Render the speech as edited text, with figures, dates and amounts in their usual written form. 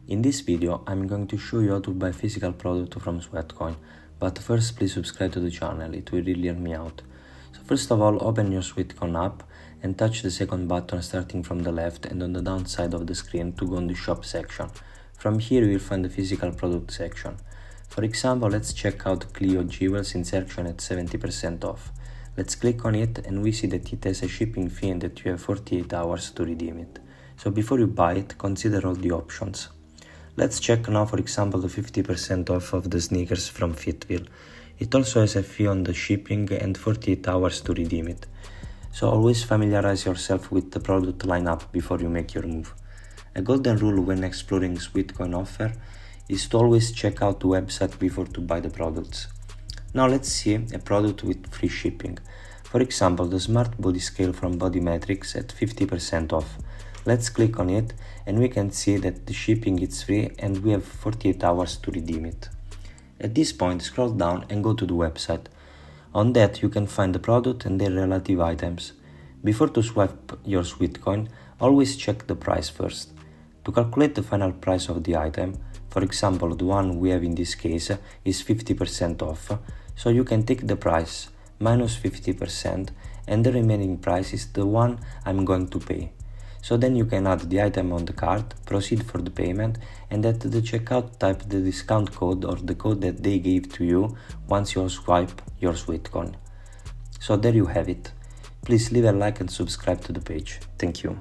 In this video, I'm going to show you how to buy physical product from Sweatcoin, but first please subscribe to the channel, it will really help me out. So first of all, open your Sweatcoin app and touch the second button starting from the left and on the downside of the screen to go on the shop section. From here you will find the physical product section. For example, let's check out Clio Jewels insertion at 70% off. Let's click on it and we see that it has a shipping fee and that you have 48 hours to redeem it. So before you buy it, consider all the options. Let's check now, for example, the 50% off of the sneakers from Fitville. It also has a fee on the shipping and 48 hours to redeem it. So always familiarize yourself with the product lineup before you make your move. A golden rule when exploring Sweatcoin offer is to always check out the website before to buy the products. Now let's see a product with free shipping. For example, the Smart Body Scale from Bodymetrics at 50% off. Let's click on it and we can see that the shipping is free and we have 48 hours to redeem it. At this point, scroll down and go to the website. On that you can find the product and their relative items. Before to swipe your Sweatcoin, always check the price first. To calculate the final price of the item, for example the one we have in this case is 50% off, so you can take the price minus 50% and the remaining price is the one I'm going to pay. So then you can add the item on the cart, proceed for the payment, and at the checkout type the discount code or the code that they gave to you once you swipe your Sweatcoin. So there you have it. Please leave a like and subscribe to the page. Thank you.